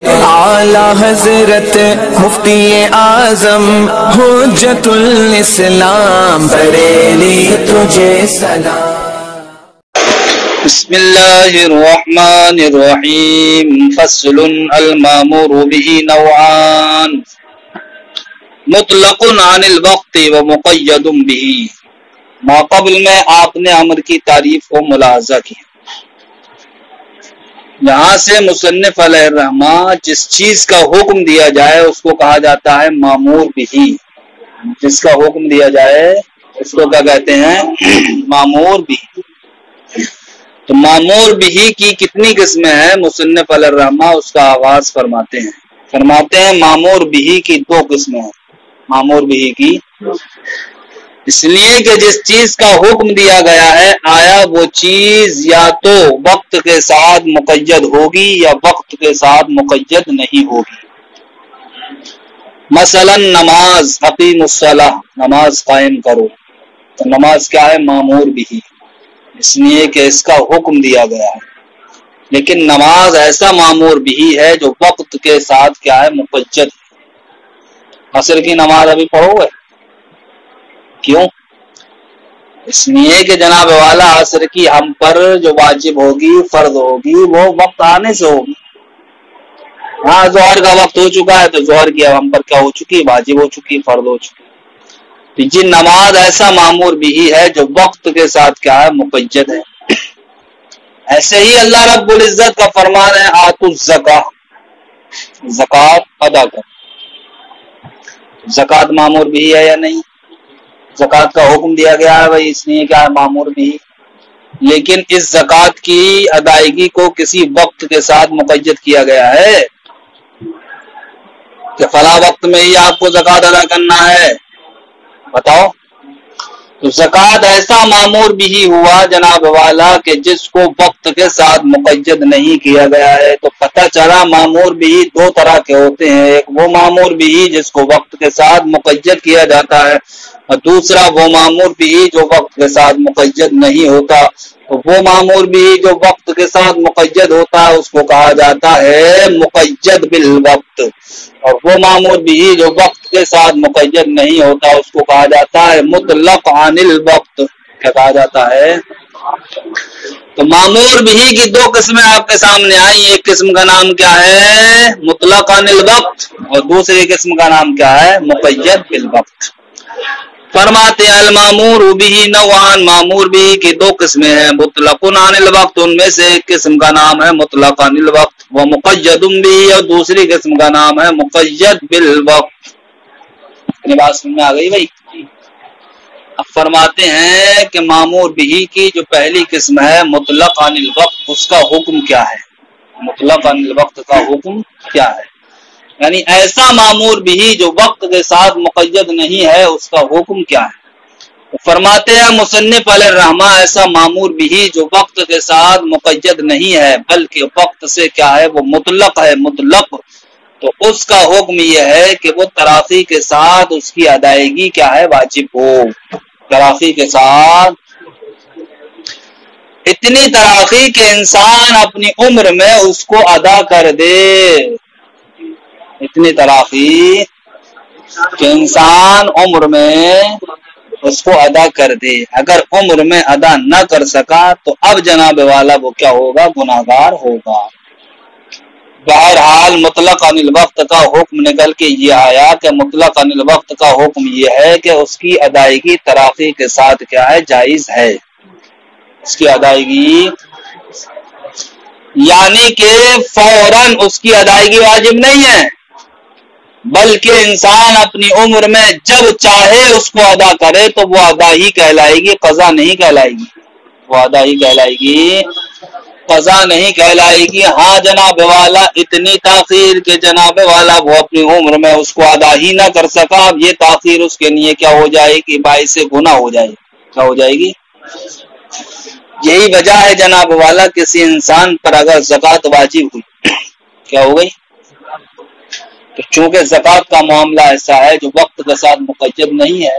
اعلی حضرت مفتی اعظم حجت الاسلام بریلی تجھے سلام۔ بسم اللہ الرحمن الرحیم۔ فصل المامور به نوعان مطلق عن الوقت و مقید به۔ ما قبل میں آپ نے امر کی تعریف کو ملاحظہ کیا۔ یہاں سے مصنف علیہ الرحمہ جس چیز کا حکم دیا جائے اس کو کہا جاتا ہے مامور بھی۔ جس کا حکم دیا جائے اس کو کیا کہتے ہیں؟ مامور بھی۔ تو مامور بھی کی کتنی قسمیں ہیں؟ مصنف علیہ الرحمہ اس کا آغاز فرماتے ہیں مامور بھی کی دو قسمیں ہیں۔ مامور بھی کی اس لیے کہ جس چیز کا حکم دیا گیا ہے آیا وہ چیز یا تو وقت کے ساتھ مقید ہوگی یا وقت کے ساتھ مقید نہیں ہوگی۔ مثلا نماز، اقیم الصلاۃ، نماز قائم کرو، تو نماز کیا ہے؟ مامور بھی، اس لیے کہ اس کا حکم دیا گیا ہے۔ لیکن نماز ایسا مامور بھی ہے جو وقت کے ساتھ کیا ہے؟ مقید ہے۔ عصر کی نماز ابھی پڑھو گے؟ کیوں؟ اس لیے کہ جناب والا عصر کی ہم پر جو واجب ہوگی، فرض ہوگی، وہ وقت آنے سے ہوگی۔ ہاں ظہر کا وقت ہو چکا ہے تو ظہر کی ہم پر کیا ہو چکی؟ واجب ہو چکی، فرض ہو چکی۔ تو یہ نماز ایسا مامور بھی ہے جو وقت کے ساتھ کیا ہے؟ مقید ہے۔ ایسے ہی اللہ رب العزت کا فرمان ہے آتوا الزکاۃ، زکوٰۃ ادا کر۔ زکوٰۃ مامور بھی ہے یا نہیں؟ زکوٰۃ کا حکم دیا گیا ہے بھائی، اس لیے کیا ہے؟ مامور بھی۔ لیکن اس زکوٰۃ کی ادائیگی کو کسی وقت کے ساتھ مقید کیا گیا ہے کہ فلاں وقت میں ہی آپ کو زکوٰۃ ادا کرنا ہے، بتاؤ۔ تو زکوٰۃ ایسا مامور بھی ہوا جناب والا کہ جس کو وقت کے ساتھ مقید نہیں کیا گیا ہے۔ تو پتہ چلا مامور بھی دو طرح کے ہوتے ہیں، ایک وہ مامور بھی جس کو وقت کے ساتھ مقید کیا جاتا ہے، اور دوسرا وہ مامور بھی جو وقت کے ساتھ مقید نہیں ہوتا۔ تو وہ مامور بھی جو وقت کے ساتھ مقید ہوتا ہے اس کو کہا جاتا ہے مقید بالوقت، اور وہ مامور بھی جو وقت کے ساتھ مقید نہیں ہوتا اس کو کہا جاتا ہے مطلق عن الوقت۔ کیا کہا جاتا ہے؟ تو مامور بھی کی دو قسمیں آپ کے سامنے آئی، ایک قسم کا نام کیا ہے؟ مطلق عن الوقت، اور دوسری قسم کا نام کیا ہے؟ مقید بالوقت۔ فرماتے ہیں المامور بھی نوعان، مامور بھی کی دو قسمیں ہیں، مطلق عن الوقت، ان میں سے ایک قسم کا نام ہے مطلق عن الوقت، وہ مقید بھی، اور دوسری قسم کا نام ہے مقید بالوقت۔ یہ بات سمجھ میں آ گئی بھائی؟ اب فرماتے ہیں کہ مامور بھی کی جو پہلی قسم ہے مطلق عن الوقت، اس کا حکم کیا ہے؟ مطلق عن الوقت کا حکم کیا ہے؟ یعنی ایسا مامور بھی جو وقت کے ساتھ مقید نہیں ہے اس کا حکم کیا ہے؟ فرماتے ہیں مصنف علیہ الرحمہ ایسا مامور بھی جو وقت کے ساتھ مقید نہیں ہے بلکہ وقت سے کیا ہے؟ وہ مطلق ہے، مطلق۔ تو اس کا حکم یہ ہے کہ وہ تراخی کے ساتھ اس کی ادائیگی کیا ہے؟ واجب ہو۔ تراخی کے ساتھ اتنی تراخی کہ انسان اپنی عمر میں اس کو ادا کر دے، اتنی تراخی کہ انسان عمر میں اس کو ادا کر دے۔ اگر عمر میں ادا نہ کر سکا تو اب جناب والا وہ کیا ہوگا؟ گناہگار ہوگا۔ بہرحال مطلق عن الوقت کا حکم نکل کے یہ آیا کہ مطلق عن الوقت کا حکم یہ ہے کہ اس کی ادائیگی تراخی کے ساتھ کیا ہے؟ جائز ہے۔ اس کی ادائیگی یعنی کہ فوراً اس کی ادائیگی واجب نہیں ہے، بلکہ انسان اپنی عمر میں جب چاہے اس کو ادا کرے تو وہ ادا ہی کہلائے گی، قضا نہیں کہلائے گی۔ وہ ادا ہی کہلائے گی، قضا نہیں کہلائے گی۔ ہاں جناب والا اتنی تاخیر کہ جناب والا وہ اپنی عمر میں اس کو ادا ہی نہ کر سکا، اب یہ تاخیر اس کے لیے کیا ہو جائے گی؟ باعث گناہ ہو جائے گی۔ کیا ہو جائے گی؟ یہی وجہ ہے جناب والا کسی انسان پر اگر زکوٰۃ واجب ہوئی، کیا ہو گئی؟ تو چونکہ زکوٰۃ کا معاملہ ایسا ہے جو وقت کے ساتھ مقید نہیں ہے،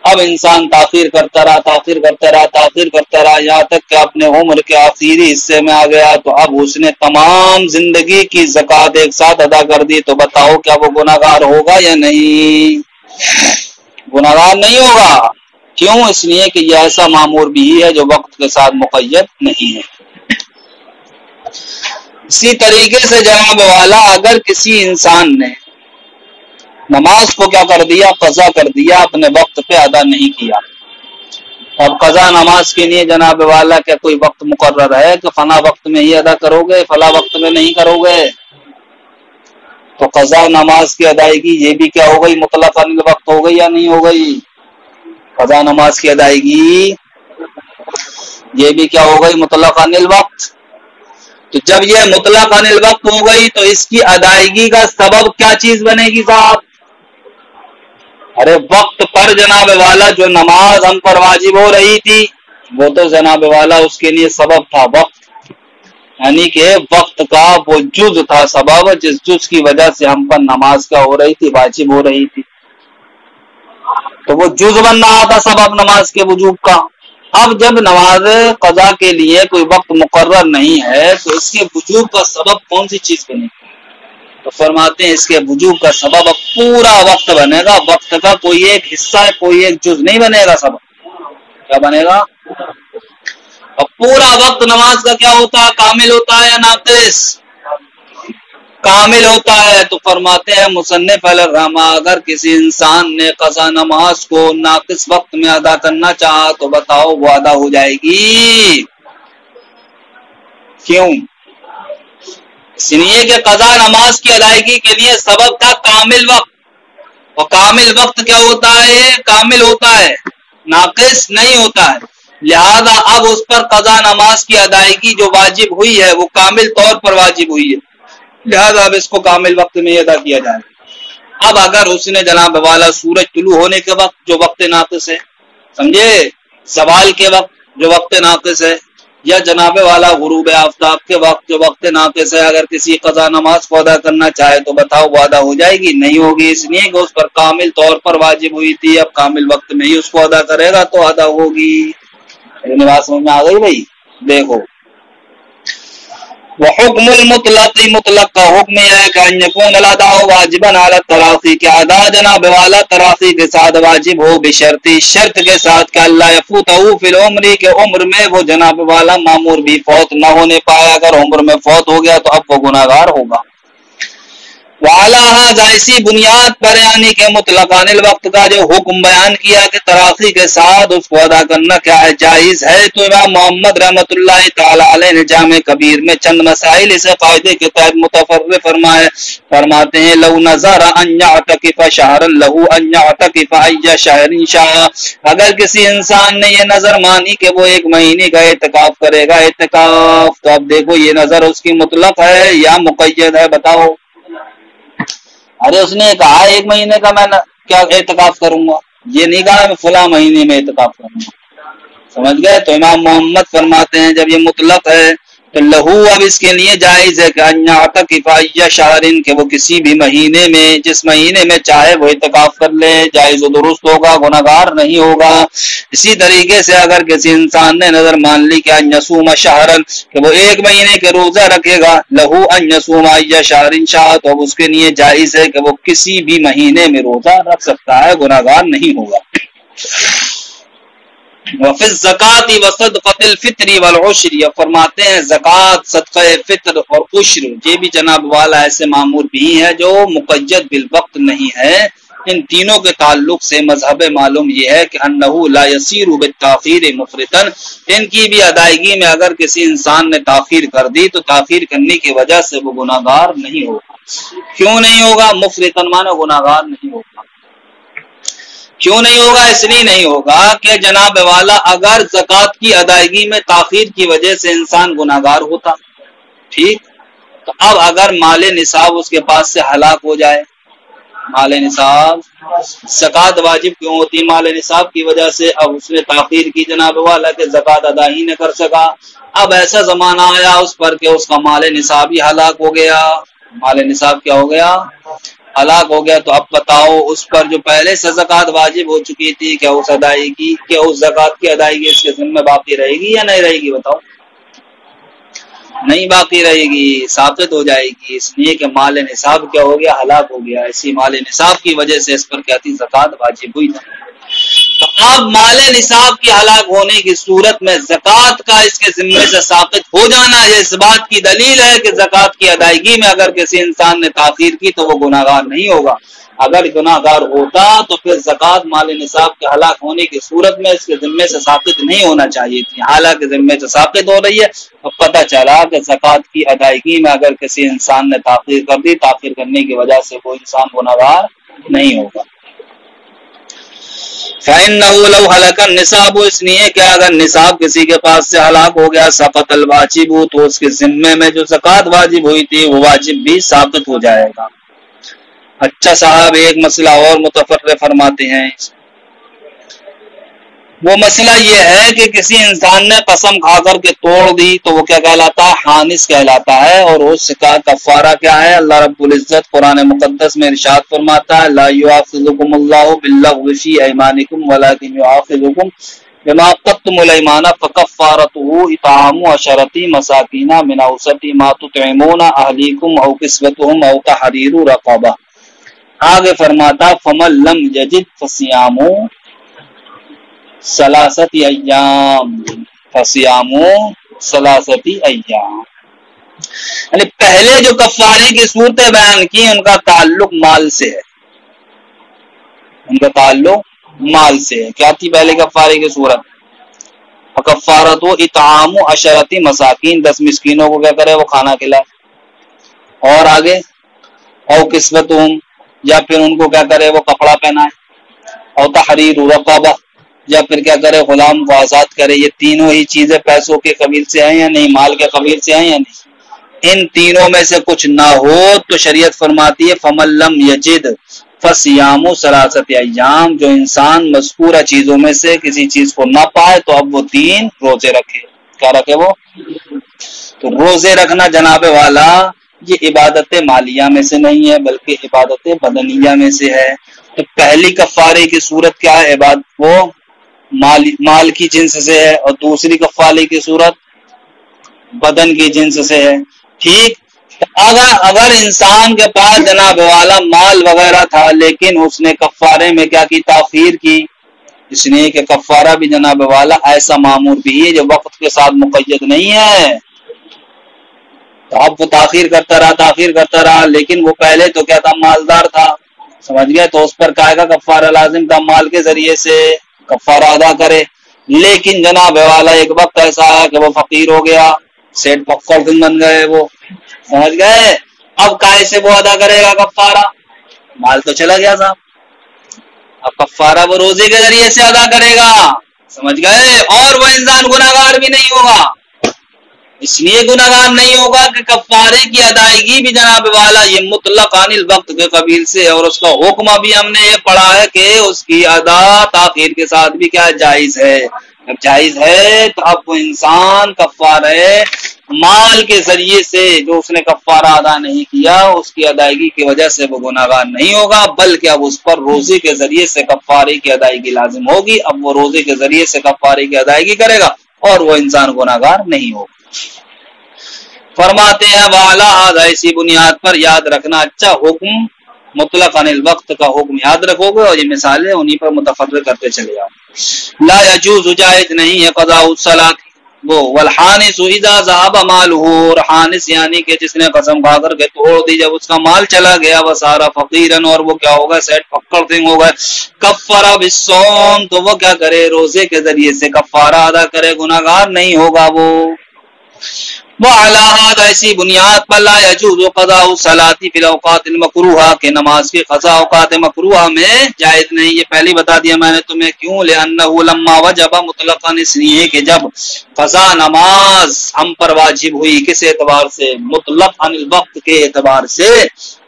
اب انسان تاخیر کرتا رہا یہاں تک کہ اپنے عمر کے آخری حصے میں آ گیا، تو اب اس نے تمام زندگی کی زکوٰۃ ایک ساتھ ادا کر دی، تو بتاؤ کیا وہ گناہگار ہوگا یا نہیں؟ گناہگار نہیں ہوگا۔ کیوں؟ اس لیے کہ یہ ایسا مامور بھی ہے جو وقت کے ساتھ مقید نہیں ہے۔ اسی طریقے سے جناب والا اگر کسی انسان نے نماز کو کیا کر دیا؟ قضا کر دیا، اپنے وقت پہ ادا نہیں کیا۔ اب قضا نماز کے لیے جناب والا کیا کوئی وقت مقرر ہے کہ فلاں وقت میں ہی ادا کرو گے، فلاں وقت میں نہیں کرو گے؟ تو قضا نماز کی ادائیگی یہ بھی کیا ہو گئی؟ مطلق عن الوقت ہو گئی یا نہیں ہو گئی؟ قضا نماز کی ادائیگی یہ بھی کیا ہو گئی؟ مطلق عن الوقت۔ تو جب یہ مطلق عن الوقت ہو گئی تو اس کی ادائیگی کا سبب کیا چیز بنے گی صاحب؟ ارے وقت پر جناب والا جو نماز ہم پر واجب ہو رہی تھی وہ تو جناب والا اس کے لیے سبب تھا وقت، یعنی کہ وقت کا وہ جز تھا سبب، جس جز کی وجہ سے ہم پر نماز کیا ہو رہی تھی؟ واجب ہو رہی تھی۔ تو وہ جز بن رہا تھا سبب نماز کے وجوب کا۔ اب جب نماز قضا کے لیے کوئی وقت مقرر نہیں ہے تو اس کے وجوب کا سبب کون سی چیز بنے گی؟ تو فرماتے ہیں اس کے وجوب کا سبب اب پورا وقت بنے گا، وقت کا کوئی ایک حصہ کوئی ایک جز نہیں بنے گا سبب۔ کیا بنے گا؟ اب پورا وقت نماز کا کیا ہوتا ہے؟ کامل ہوتا ہے یا ناقص؟ کامل ہوتا ہے۔ تو فرماتے ہیں مصنف علیہ الرحمہ اگر کسی انسان نے قضا نماز کو ناقص وقت میں ادا کرنا چاہا تو بتاؤ وہ ادا ہو جائے گی؟ کیوں؟ اس لیے کہ قضا نماز کی ادائیگی کے لیے سبب تھا کامل وقت، اور کامل وقت کیا ہوتا ہے؟ کامل ہوتا ہے، ناقص نہیں ہوتا ہے۔ لہذا اب اس پر قضا نماز کی ادائیگی جو واجب ہوئی ہے وہ کامل طور پر واجب ہوئی ہے، لہذا اب اس کو کامل وقت میں ادا کیا جائے۔ اب اگر اس نے جناب والا سورج طلوع ہونے کے وقت جو وقت ناقص ہے، سمجھے، زوال کے وقت جو وقت ناقص ہے، یا جناب والا غروب آفتاب کے وقت جو وقت ناقص ہے، اگر کسی قضا نماز کو ادا کرنا چاہے تو بتاؤ وہ ادا ہو جائے گی؟ نہیں ہوگی، اس لیے کہ اس پر کامل طور پر واجب ہوئی تھی، اب کامل وقت میں ہی اس کو ادا کرے گا تو ادا ہوگی۔ بات سمجھ میں آ گئی بھائی؟ دیکھو وحکم المطلق، مطلق کا حکم یہ ہے کہ ان یکون الاداء واجبا علی التراخی، کہ ادا جناب والا تراخی کے ساتھ واجب ہو، بشرطی، شرط کے ساتھ کہ اللہ یفوتہ فی العمر، کہ عمر میں وہ جناب والا مامور بھی فوت نہ ہونے پائے، اگر عمر میں فوت ہو گیا تو اب وہ گناہگار ہوگا۔ وعلی ھذا، اسی بنیاد پر یعنی کہ مطلق عن الوقت کا جو حکم بیان کیا کہ تراخی کے ساتھ اس کو ادا کرنا کیا ہے؟ جائز ہے، تو امام محمد رحمۃ اللہ تعالی علیہ نے جامع کبیر میں چند مسائل اس قاعدے کے تحت متفرع فرمائے۔ فرماتے ہیں لو نظر ان یعتکف شہرا لہ ان یعتکف ای شہر شاء، اگر کسی انسان نے یہ نظر مانی کہ وہ ایک مہینے کا اعتکاف کرے گا، اعتکاف، تو اب دیکھو یہ نظر اس کی مطلق ہے یا مقید ہے؟ بتاؤ۔ ارے اس نے کہا ایک مہینے کا میں کیا اعتکاف کروں گا، یہ نہیں کہا میں فلاں مہینے میں اعتکاف کروں گا، سمجھ گئے؟ تو امام محمد فرماتے ہیں جب یہ مطلق ہے تو لہو، اب اس کے لیے جائز ہے کہ ان یعتکف ای شہر، کہ وہ کسی بھی مہینے میں جس مہینے میں چاہے وہ اعتکاف کر لے، جائز و درست ہوگا، گناہگار نہیں ہوگا۔ اسی طریقے سے اگر کسی انسان نے نظر مان لی کہ ان یصوم شہرا، کہ وہ ایک مہینے کے روزہ رکھے گا، لہو ان یصوم ای شہر شاء، تو اب اس کے لیے جائز ہے کہ وہ کسی بھی مہینے میں روزہ رکھ سکتا ہے، گناہگار نہیں ہوگا۔ وفی الزکاۃ وصدقۃ الفطر والعشر، فرماتے ہیں زکوٰۃ، صدقہ فطر اور عشر یہ بھی جناب والا ایسے مامور بھی ہیں جو مقید بالوقت نہیں ہے۔ ان تینوں کے تعلق سے مذہب معلوم یہ ہے کہ انہ لا یصیر بالتاخیر مفرطا، ان کی بھی ادائیگی میں اگر کسی انسان نے تاخیر کر دی تو تاخیر کرنے کی وجہ سے وہ گناہگار نہیں ہوگا۔ کیوں نہیں ہوگا؟ مفرطا معنی گناہگار نہیں ہوگا۔ کیوں نہیں ہوگا؟ اس لیے نہیں ہوگا کہ جناب والا اگر زکوٰۃ کی ادائیگی میں تاخیر کی وجہ سے انسان گناہگار ہوتا، ٹھیک، تو اب اگر مال نصاب اس کے پاس سے ہلاک ہو جائے، مال نصاب، زکوٰۃ واجب کیوں ہوتی؟ مال نصاب کی وجہ سے، اب اس نے تاخیر کی جناب والا کہ زکوٰۃ ادا ہی نہ کر سکا، اب ایسا زمانہ آیا اس پر کہ اس کا مال نصاب ہی ہلاک ہو گیا، مال نصاب کیا ہو گیا؟ ہلاک ہو گیا تو اب بتاؤ اس پر جو پہلے سے زکوٰۃ واجب ہو چکی تھی کیا اس زکوٰۃ کی ادائیگی اس کے ذمہ باقی رہے گی یا نہیں رہے گی؟ بتاؤ. نہیں باقی رہے گی، ثابت ہو جائے گی، اس لیے کہ مال نصاب کیا ہو گیا؟ ہلاک ہو گیا. اسی مال نصاب کی وجہ سے اس پر کیا تھی؟ زکوٰۃ واجب ہوئی تھی. تو اب مال نصاب کی ہلاک ہونے کی صورت میں زکوٰۃ کا اس کے ذمے سے ثابت ہو جانا یہ اس بات کی دلیل ہے کہ زکوٰۃ کی ادائیگی میں اگر کسی انسان نے تاخیر کی تو وہ گناہگار نہیں ہوگا. اگر گناہگار ہوتا تو پھر زکوٰۃ مال نصاب کے ہلاک ہونے کی صورت میں اس کے ذمے سے ثابت نہیں ہونا چاہیے تھی، حالانکہ ذمے سے ثابت ہو رہی ہے. اب پتہ چلا کہ زکوٰۃ کی ادائیگی میں اگر کسی انسان نے تاخیر کر دی، تاخیر کرنے کی وجہ سے وہ انسان گناہگار نہیں ہوگا. فَإِنَّهُ لَوْ هَلَكَ النِّصَابُ، اس لیے کہ اگر نصاب کسی کے پاس سے ہلاک ہو گیا، سقط الواجب، تو اس کے ذمے میں جو زکوٰۃ واجب ہوئی تھی وہ واجب بھی ثابت ہو جائے گا. اچھا صاحب ایک مسئلہ اور متفرع فرماتے ہیں. وہ مسئلہ یہ ہے کہ کسی انسان نے قسم کھا کر کے توڑ دی تو وہ کیا کہلاتا ہے؟ حانث کہلاتا ہے. اور اس کا کفارہ کیا ہے؟ اللہ رب العزت قرآن مقدس میں ارشاد فرماتا ہے لا یؤاخذکم اللہ باللغو فی ایمانکم ولکن یؤاخذکم بما عقدتم الایمان فکفارته اطعام 10 مساکین من اوسط ما تطعمون اہلیکم او کسوتهم او تحریر رقبہ. آگے فرماتا فمن لم یجد فصیام ثلاثه ایام، فصیام ثلاثه ایام. یعنی پہلے جو کفارے کی صورتیں بیان کی ان کا تعلق مال سے ہے، ان کا تعلق مال سے ہے. کیا تھی پہلے کفارے کی صورت؟ کفارت و اطعام 10 مساکین، 10 مسکینوں کو کیا کرے؟ وہ کھانا کھلائے. اور آگے او کسوتہم، یا پھر ان کو کیا کرے؟ وہ کپڑا پہنائے. او تحریر رقبہ، یا پھر کیا کرے؟ غلام کو آزاد کرے. یہ تینوں ہی چیزیں پیسوں کے قبیل سے ہیں یا نہیں؟ مال کے قبیل سے ہیں یا نہیں؟ ان تینوں میں سے کچھ نہ ہو تو شریعت فرماتی ہے فمن لم یجد فصیام 3 ایام. جو انسان مذکورہ چیزوں میں سے کسی چیز کو نہ پائے تو اب وہ 3 روزے رکھے. کیا رکھے وہ؟ تو روزے رکھنا جناب والا یہ عبادت مالیہ میں سے نہیں ہے بلکہ عبادت بدنیہ میں سے ہے. تو پہلی کفارے کی صورت کیا ہے؟ عبادت وہ مال کی جنس سے ہے، اور دوسری کفارے کی صورت بدن کی جنس سے ہے. ٹھیک. اگر انسان کے پاس جناب والا مال وغیرہ تھا لیکن اس نے کفارے میں کیا کی؟ تاخیر کی. اس لیے کہ کفارہ بھی جناب والا ایسا معمور بھی ہے جو وقت کے ساتھ مقید نہیں ہے. تو اب وہ تاخیر کرتا رہا لیکن وہ پہلے تو کیا تھا؟ مالدار تھا. سمجھ گئے؟ تو اس پر کہے گا کفارہ لازم تھا، مال کے ذریعے سے کفارہ ادا کرے. لیکن جناب والا ایک وقت ایسا ہے کہ وہ فقیر ہو گیا، سیٹ پکڑ بن گئے وہ. سمجھ گئے؟ اب کائے سے وہ ادا کرے گا کفارہ؟ مال تو چلا گیا صاحب. اب کفارہ وہ روزے کے ذریعے سے ادا کرے گا. سمجھ گئے؟ اور وہ انسان گناہگار بھی نہیں ہوگا. اس لیے گناہگار نہیں ہوگا کہ کفارے کی ادائیگی بھی جناب والا یہ مطلق عن الوقت کے قبیل سے، اور اس کا حکم بھی ہم نے یہ پڑھا ہے کہ اس کی ادا تاخیر کے ساتھ بھی کیا جائز ہے. اب جائز ہے تو اب وہ انسان کفارے مال کے ذریعے سے جو اس نے کفارہ ادا نہیں کیا اس کی ادائیگی کی وجہ سے وہ گناہگار نہیں ہوگا، بلکہ اب اس پر روزے کے ذریعے سے کفارے کی ادائیگی لازم ہوگی. اب وہ روزے کے ذریعے سے کفارے کی ادائیگی کرے گا اور وہ انسان گناہگار نہیں ہوگا. فرماتے ہیں وعلیٰ اسی بنیاد پر یاد رکھنا اچھا حکم مطلق عن الوقت کا حکم یاد رکھو گے اور یہ مثالیں انہی پر متفرق کرتے چلے جاؤ. لا یجوز جائز نہیں ہے قضاء الصلاۃ وہ والحانث اذا ذهب ماله، اور حانث یعنی کہ جس نے قسم کھا کر کے توڑ دی جب اس کا مال چلا گیا، وصار فقیرا اور وہ کیا ہوگا؟ سیٹ پکڑ دیں ہوگا. کفر بالصوم تو وہ کیا کرے؟ روزے کے ذریعے سے کفارہ ادا کرے، گناہگار نہیں ہوگا وہ. وعلى ایسی بنیاد پر لا يجوز قضاء الصلاۃ فی الاوقات المکروہہ کہ نماز کی قضا اوقات مکروہہ میں جائز نہیں. یہ پہلی بتا دیا میں نے تمہیں کیوں؟ لأنه لما وجب مطلقا، اس لیے کہ جب قضا نماز ہم پر واجب ہوئی کس اعتبار سے؟ مطلق عن الوقت کے اعتبار سے.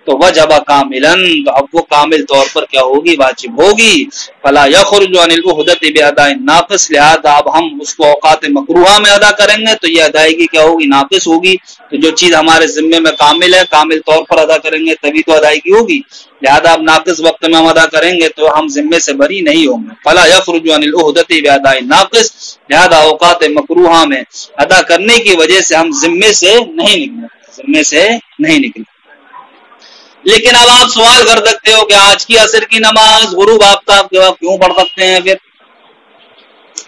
تو وجب کاملن، تو اب وہ کامل طور پر کیا ہوگی؟ واجب ہوگی. فلا یخرج عن العہدۃ باداء ناقص، لہذا اب ہم اس کو اوقات مکروہہ میں ادا کریں گے تو یہ ادائیگی کیا ہوگی؟ ناقص ہوگی. تو جو چیز ہمارے ذمے میں کامل ہے، کامل طور پر ادا کریں گے تبھی تو ادائیگی ہوگی. لہذا اب ناقص وقت میں ہم ادا کریں گے تو ہم ذمے سے بری نہیں ہوں گے. فلا یخرج عن العہدۃ باداء ناقص، لہذا اوقات مکروہہ میں ادا کرنے کی وجہ سے ہم ذمے سے نہیں نکلے. لیکن اب آپ سوال کر سکتے ہو کہ آج کی عصر کی نماز غروب آفتاب کے وقت کیوں پڑھ سکتے ہیں؟ پھر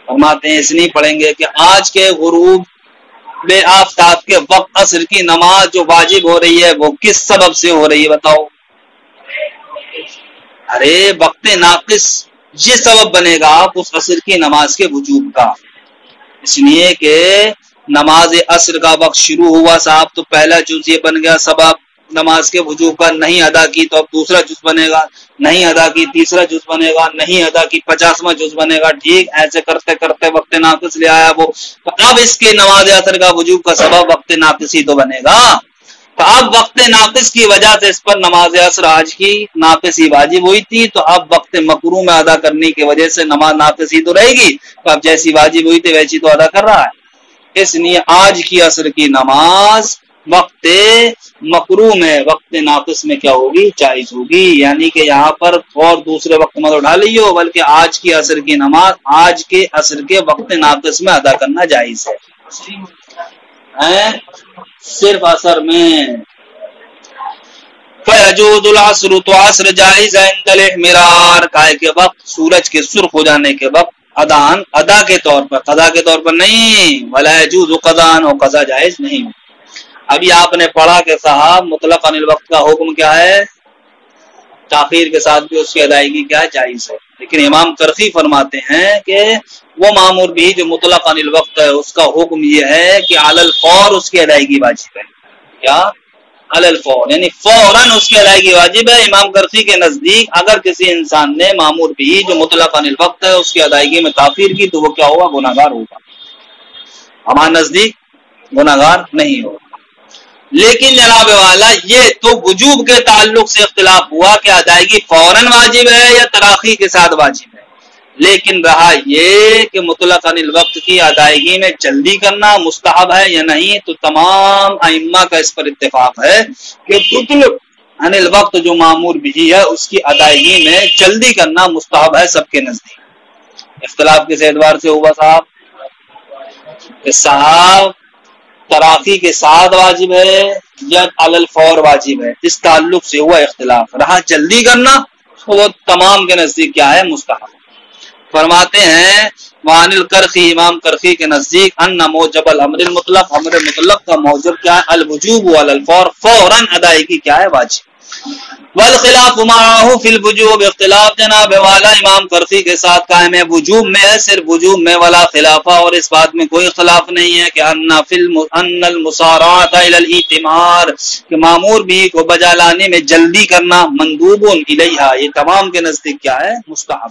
فرماتے ہیں اس لیے پڑھیں گے کہ آج کے غروب بے آفتاب کے وقت عصر کی نماز جو واجب ہو رہی ہے وہ کس سبب سے ہو رہی ہے بتاؤ؟ ارے وقت ناقص یہ سبب بنے گا اس عصر کی نماز کے وجوب کا. اس لیے کہ نماز عصر کا وقت شروع ہوا صاحب تو پہلا جز یہ بن گیا سبب نماز کے وجوب کا. نہیں ادا کی تو اب دوسرا جز بنے گا، نہیں ادا کی تیسرا جز بنے گا، نہیں ادا کی 50واں جز بنے گا. ٹھیک ایسے کرتے کرتے وقت ناقص لے آیا وہ. تو اب اس کے نماز عصر کا وجوب کا سبب وقت ناقص ہی تو بنے گا. تو اب وقت ناقص کی وجہ سے اس پر نماز عصر آج کی ناقص ہی واجب ہوئی تھی، تو اب وقت مکروہ میں ادا کرنے کی وجہ سے نماز ناقص ہی تو رہے گی. تو اب جیسی واجب ہوئی تھی ویسی تو ادا کر رہا ہے. اس لیے آج کی عصر کی نماز وقت مکروہ میں وقت ناقص میں کیا ہوگی؟ جائز ہوگی. یعنی کہ یہاں پر اور دوسرے وقت مت اٹھا لیو، بلکہ آج کی عصر کی نماز آج کے عصر کے وقت ناقص میں ادا کرنا جائز ہے. صرف عصر میں فَيَجُوزُ الْعَصْرُ، تو عصر جائز ہے عند الاحمرار، کائے کے وقت سورج کے سرخ ہو جانے کے وقت ادا کے طور پر، قضا کے طور پر نہیں. وَلَا يَجُوزُ قَضَاءً، اور قضا جائز نہیں. ابھی آپ نے پڑھا کہ صاحب مطلق عن الوقت کا حکم کیا ہے؟ تاخیر کے ساتھ بھی اس کی ادائیگی کیا ہے؟ جائز ہے. لیکن امام کرخی فرماتے ہیں کہ وہ مامور بھی جو مطلق عن الوقت ہے اس کا حکم یہ ہے کہ علی الفور اس کی ادائیگی واجب ہے. کیا؟ علی الفور، یعنی فوراً اس کی ادائیگی واجب ہے. امام کرخی کے نزدیک اگر کسی انسان نے مامور بھی جو مطلق عن الوقت ہے اس کی ادائیگی میں تاخیر کی تو وہ کیا ہوگا؟ گناہگار ہوگا. ہمارے نزدیک گناہگار نہیں ہوگا. لیکن جناب والا یہ تو وجوب کے تعلق سے اختلاف ہوا کہ ادائیگی فوراً واجب ہے یا تراخی کے ساتھ واجب ہے. لیکن رہا یہ کہ مطلق عن الوقت کی ادائیگی میں جلدی کرنا مستحب ہے یا نہیں، تو تمام ائمہ کا اس پر اتفاق ہے کہ مطلق عن الوقت جو مامور بھی ہے اس کی ادائیگی میں جلدی کرنا مستحب ہے سب کے نزدیک. اختلاف کس اعتبار سے ہوا صاحب؟ صاحب تراخی کے ساتھ واجب ہے یا علی الفور واجب ہے، اس تعلق سے ہوا اختلاف. رہا جلدی کرنا تو وہ تمام کے نزدیک کیا ہے؟ مستحب. فرماتے ہیں وعن الکرخی، امام کرخی کے نزدیک ان موجب الامر المطلق، امر مطلق کا موجب کیا ہے؟ الوجوب علی الفور، فوراً ادائیگی کیا ہے؟ واجب. والخلاف معه فی الوجوب، اختلاف جناب والا امام کرخی کے ساتھ قائم ہے وجوب میں ہے، صرف وجوب میں. ولا خلافہ، اور اس بات میں کوئی اختلاف نہیں ہے کہ ان المسارعۃ الی الائتمار، کہ مامور بھی کو بجا لانے میں جلدی کرنا مندوب الیہا، یہ تمام کے نزدیک کیا ہے؟ مستحب.